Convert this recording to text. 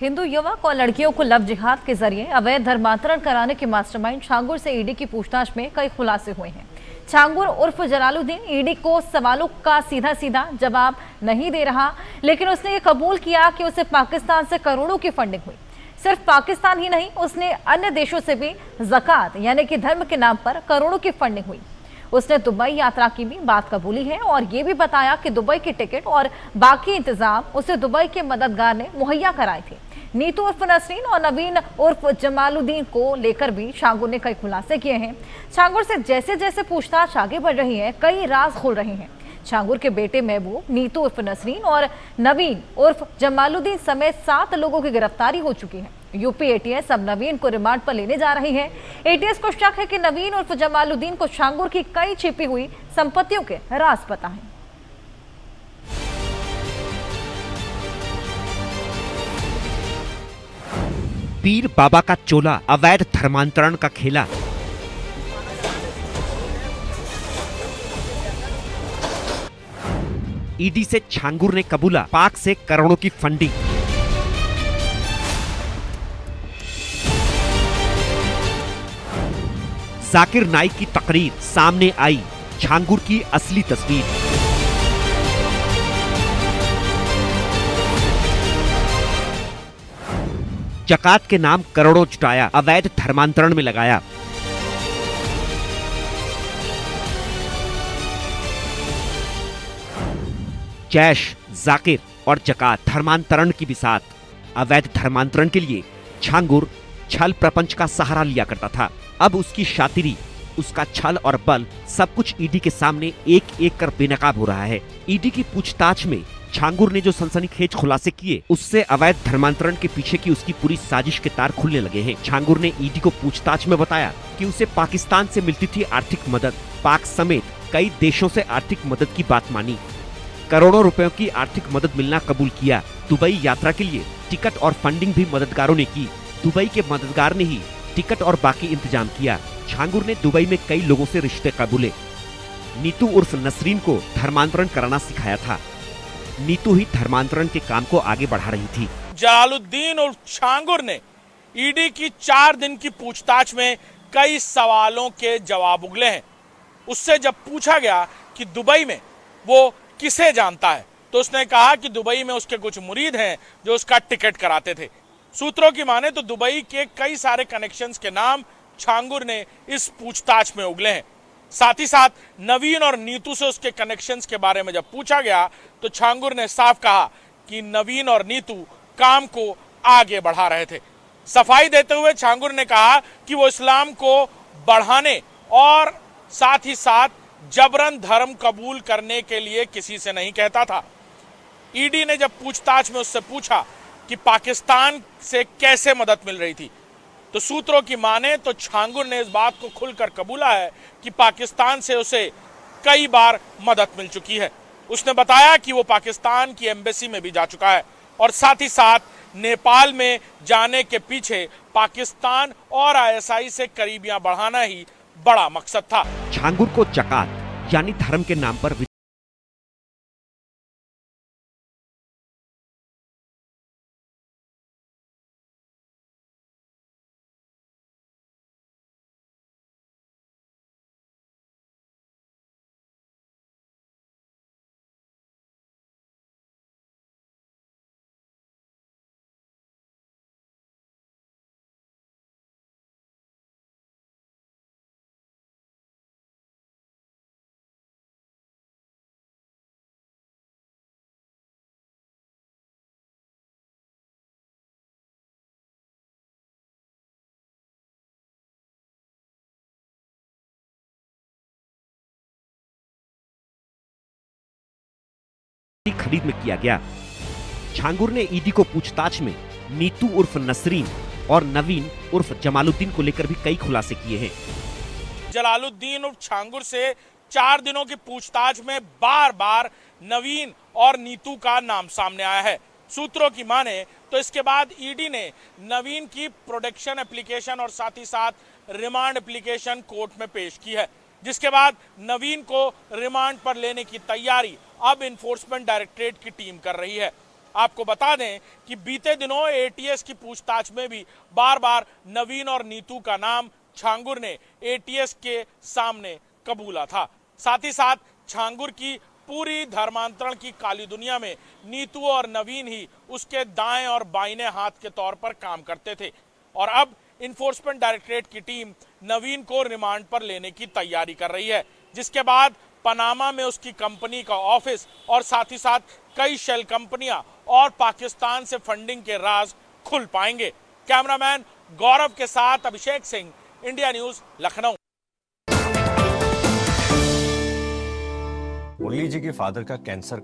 हिंदू युवक और लड़कियों को लव जिहाद के जरिए अवैध धर्मांतरण कराने के मास्टरमाइंड छांगुर से ईडी की पूछताछ में कई खुलासे हुए हैं। छांगुर उर्फ जलालुद्दीन ईडी को सवालों का सीधा सीधा जवाब नहीं दे रहा, लेकिन उसने ये कबूल किया कि उसे पाकिस्तान से करोड़ों की फंडिंग हुई। सिर्फ पाकिस्तान ही नहीं, उसने अन्य देशों से भी ज़कात यानी कि धर्म के नाम पर करोड़ों की फंडिंग हुई। उसने दुबई यात्रा की भी बात कबूली है और ये भी बताया कि दुबई की टिकट और बाकी इंतजाम उसे दुबई के मददगार ने मुहैया कराए थे। नीतू उर्फ नसरीन और नवीन उर्फ जमालुद्दीन को लेकर भी छांगुर ने कई खुलासे किए हैं। छांगुर से जैसे जैसे पूछताछ आगे बढ़ रही है, कई राज खुल रहे हैं। छांगुर के बेटे महबूब, नीतू उर्फ नसरीन और नवीन उर्फ जमालुद्दीन समेत 7 लोगों की गिरफ्तारी हो चुकी है। यूपी एटीएस अब नवीन को रिमांड पर लेने जा रही है। एटीएस को शक है कि नवीन उर्फ जमालुद्दीन को छांगुर की कई छिपी हुई संपत्तियों के राज पता है। पीर बाबा का चोला, अवैध धर्मांतरण का खेला। ईडी से छांगुर ने कबूला, पाक से करोड़ों की फंडिंग। जाकिर नाइक की तकरीर, सामने आई छांगुर की असली तस्वीर। ज़कात के नाम करोड़ों जुटाया, अवैध धर्मांतरण में लगाया। जैश, जाकिर और ज़कात धर्मांतरण की बिसात। अवैध धर्मांतरण के लिए छांगुर छल प्रपंच का सहारा लिया करता था। अब उसकी शातिरी, उसका छल और बल सब कुछ ईडी के सामने एक एक कर बेनकाब हो रहा है। ईडी की पूछताछ में छांगुर ने जो सनसनीखेज खुलासे किए, उससे अवैध धर्मांतरण के पीछे की उसकी पूरी साजिश के तार खुलने लगे हैं। छांगुर ने ईडी को पूछताछ में बताया कि उसे पाकिस्तान से मिलती थी आर्थिक मदद। पाक समेत कई देशों से आर्थिक मदद की बात मानी। करोड़ों रुपयों की आर्थिक मदद मिलना कबूल किया। दुबई यात्रा के लिए टिकट और फंडिंग भी मददगारों ने की। दुबई के मददगार ने ही टिकट और बाकी इंतजाम किया। छांगुर ने दुबई में कई लोगों से रिश्ते कबूले। नीतू उर्फ नसरीन को धर्मांतरण कराना सिखाया था। नीतू ही धर्मांतरण के काम को आगे बढ़ा रही थी। जलालुद्दीन उर्फ छांगुर ने ईडी की 4 दिन की पूछताछ में कई सवालों के जवाब उगले हैं। उससे जब पूछा गया कि दुबई में वो किसे जानता है, तो उसने कहा कि दुबई में उसके कुछ मुरीद हैं जो उसका टिकट कराते थे। सूत्रों की माने तो दुबई के कई सारे कनेक्शंस के नाम छांगुर ने इस पूछताछ में उगले हैं। साथ ही साथ नवीन और नीतू से उसके कनेक्शंस के बारे में जब पूछा गया, तो छांगुर ने साफ कहा कि नवीन और नीतू काम को आगे बढ़ा रहे थे। सफाई देते हुए छांगुर ने कहा कि वो इस्लाम को बढ़ाने और साथ ही साथ जबरन धर्म कबूल करने के लिए किसी से नहीं कहता था। ईडी ने जब पूछताछ में उससे पूछा कि पाकिस्तान से कैसे मदद मिल रही थी, तो सूत्रों की माने तो छांगुर ने इस बात को खुलकर कबूला है कि पाकिस्तान से उसे कई बार मदद मिल चुकी है। उसने बताया कि वो पाकिस्तान की एम्बेसी में भी जा चुका है और साथ ही साथ नेपाल में जाने के पीछे पाकिस्तान और आईएसआई से करीबियां बढ़ाना ही बड़ा मकसद था। छांगुर को ज़कात यानी धर्म के नाम पर खरीद में किया गया। छांगुर ने ईडी को पूछताछ में नीतू उर्फ नसरीन और नवीन उर्फ जमालुद्दीन को लेकर भी कई खुलासे किए हैं। जलालुद्दीन उर्फ छांगुर से 4 दिनों की पूछताछ में बार बार नवीन और नीतू का नाम सामने आया है। सूत्रों की माने तो इसके बाद ईडी ने नवीन की प्रोटेक्शन एप्लीकेशन और साथ ही साथ रिमांड एप्लीकेशन कोर्ट में पेश की है, जिसके बाद नवीन को रिमांड पर लेने की तैयारी अब इन्फोर्समेंट डायरेक्टरेट की टीम कर रही है। आपको बता दें कि बीते दिनों एटीएस की पूछताछ में भी बार बार नवीन और नीतू का नाम छांगुर ने एटीएस के सामने कबूला था। साथ ही साथ छांगुर की पूरी धर्मांतरण की काली दुनिया में नीतू और नवीन ही उसके दाएं और बाइने हाथ के तौर पर काम करते थे। और अब इन्फोर्समेंट डायरेक्टरेट की टीम नवीन को रिमांड पर लेने की तैयारी कर रही है, जिसके बाद पनामा में उसकी कंपनी का ऑफिस और साथ ही साथ कई शेल कंपनियां और पाकिस्तान से फंडिंग के राज खुल पाएंगे। कैमरामैन गौरव के साथ अभिषेक सिंह, इंडिया न्यूज, लखनऊ। मुरली जी के फादर का कैंसर